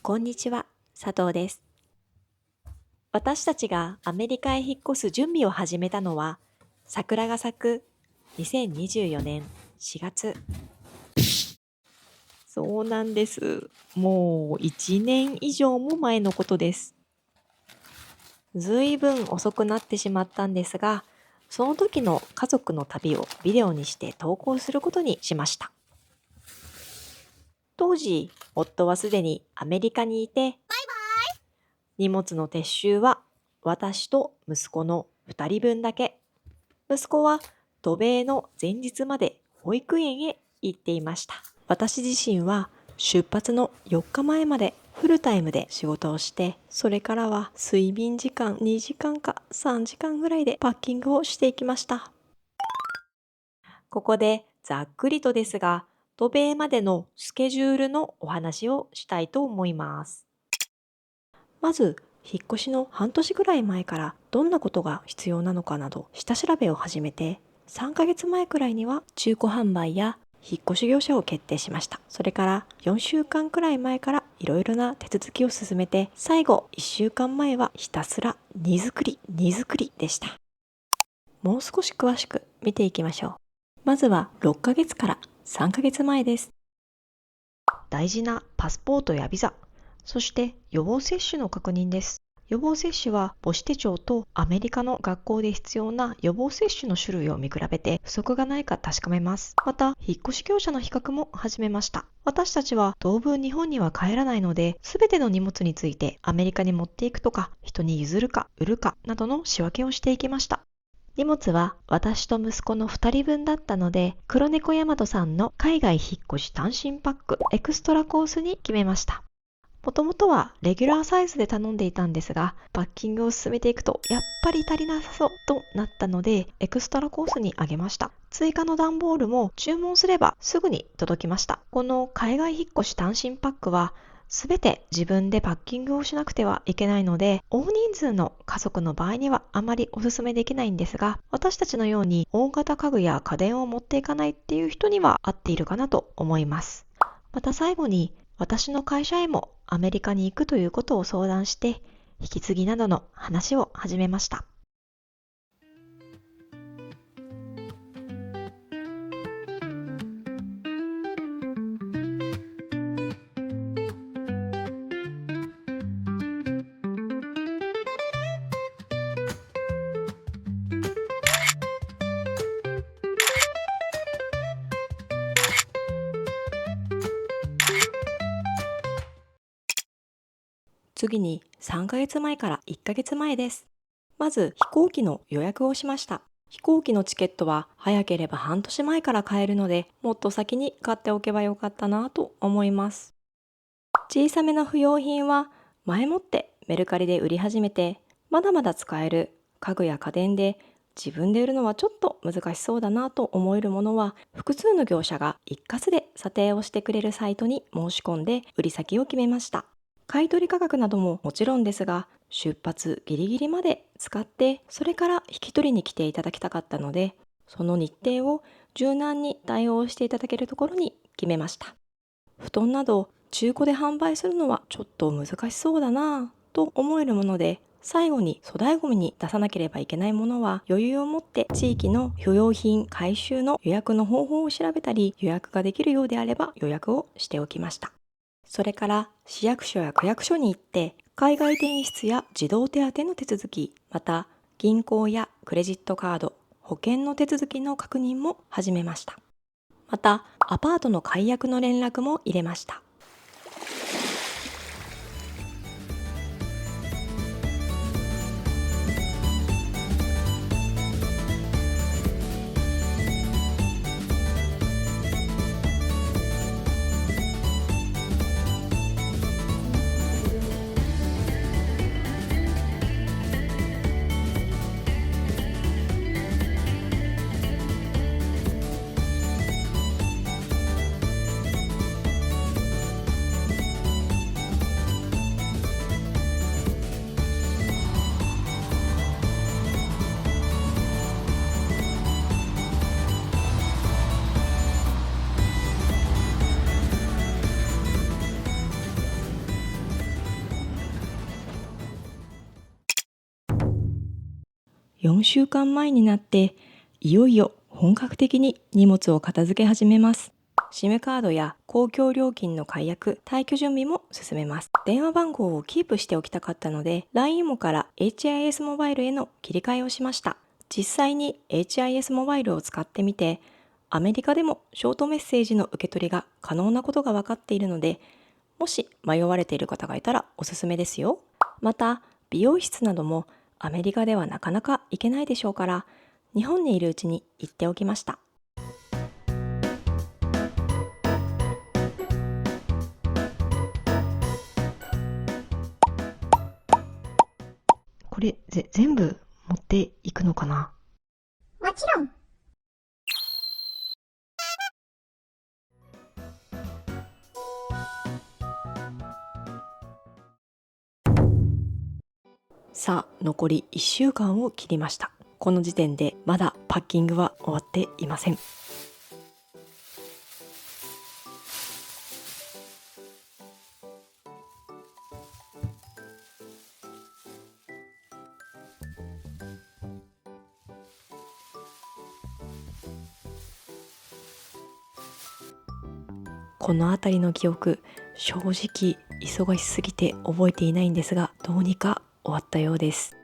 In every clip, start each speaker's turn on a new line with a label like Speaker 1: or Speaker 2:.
Speaker 1: こんにちは、佐藤です。私たちがアメリカへ引っ越す準備を始めたのは、桜が咲く2024年4月。そうなんです。もう1年以上も前のことです。ずいぶん遅くなってしまったんですが、その時の家族の旅をビデオにして投稿することにしました。当時、夫はすでにアメリカにいて、荷物の撤収は私と息子の2人分だけ。息子は渡米の前日まで保育園へ行っていました。私自身は出発の4日前までフルタイムで仕事をして、それからは睡眠時間2時間か3時間ぐらいでパッキングをしていきました。ここでざっくりとですが、渡米までのスケジュールのお話をしたいと思います。まず、引っ越しの半年ぐらい前からどんなことが必要なのかなど下調べを始めて、3ヶ月前くらいには中古販売や引っ越し業者を決定しました。それから4週間くらい前からいろいろな手続きを進めて、最後1週間前はひたすら荷造りでした。もう少し詳しく見ていきましょう。まずは6ヶ月から3ヶ月前です。大事なパスポートやビザ、そして予防接種の確認です。予防接種は母子手帳とアメリカの学校で必要な予防接種の種類を見比べて不足がないか確かめます。また、引っ越し業者の比較も始めました。私たちは当分日本には帰らないので、すべての荷物についてアメリカに持っていくとか、人に譲るか売るかなどの仕分けをしていきました。荷物は私と息子の2人分だったので、黒猫ヤマトさんの海外引っ越し単身パックエクストラコースに決めました。もともとはレギュラーサイズで頼んでいたんですが、パッキングを進めていくとやっぱり足りなさそうとなったので、エクストラコースに上げました。追加の段ボールも注文すればすぐに届きました。この海外引っ越し単身パックはすべて自分でパッキングをしなくてはいけないので、大人数の家族の場合にはあまりお勧めできないんですが、私たちのように大型家具や家電を持っていかないっていう人には合っているかなと思います。また最後に、私の会社へもアメリカに行くということを相談して、引き継ぎなどの話を始めました。次に3ヶ月前から1ヶ月前です。まず飛行機の予約をしました。飛行機のチケットは早ければ半年前から買えるので、もっと先に買っておけばよかったなと思います。小さめの不要品は前もってメルカリで売り始めて、まだまだ使える家具や家電で自分で売るのはちょっと難しそうだなと思えるものは、複数の業者が一括で査定をしてくれるサイトに申し込んで売り先を決めました。買取価格などももちろんですが、出発ギリギリまで使ってそれから引き取りに来ていただきたかったので、その日程を柔軟に対応していただけるところに決めました。布団など中古で販売するのはちょっと難しそうだなぁと思えるもので、最後に粗大ごみに出さなければいけないものは余裕を持って地域の不用品回収の予約の方法を調べたり、予約ができるようであれば予約をしておきました。それから市役所や区役所に行って海外転出や児童手当の手続き、また銀行やクレジットカード、保険の手続きの確認も始めました。またアパートの解約の連絡も入れました。4週間前になっていよいよ本格的に荷物を片付け始めます。SIM カードや公共料金の解約、退去準備も進めます。電話番号をキープしておきたかったので LINE もから HIS モバイルへの切り替えをしました。実際に HIS モバイルを使ってみて、アメリカでもショートメッセージの受け取りが可能なことが分かっているので、もし迷われている方がいたらおすすめですよ。また美容室などもアメリカではなかなか行けないでしょうから、日本にいるうちに行っておきました。これ全部持っていくのかな？
Speaker 2: もちろん。
Speaker 1: さあ、残り1週間を切りました。この時点でまだパッキングは終わっていません。このあたりの記憶、正直忙しすぎて覚えていないんですが、どうにか終わったようです。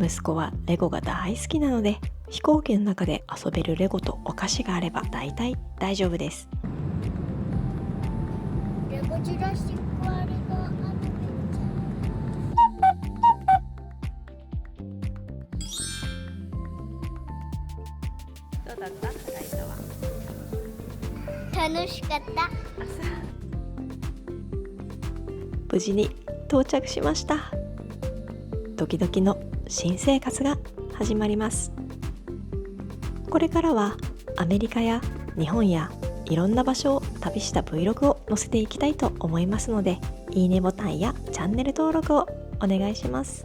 Speaker 1: 息子はレゴが大好きなので、飛行機の中で遊べるレゴとお菓子があれば大体大丈夫です。
Speaker 2: レゴジュラシックワールドアドベンチャー。
Speaker 1: どうだった課題とは？
Speaker 2: 楽しかった。
Speaker 1: 無事に到着しました。ドキドキの新生活が始まります。これからはアメリカや日本やいろんな場所を旅した Vlog を載せていきたいと思いますので、いいねボタンやチャンネル登録をお願いします。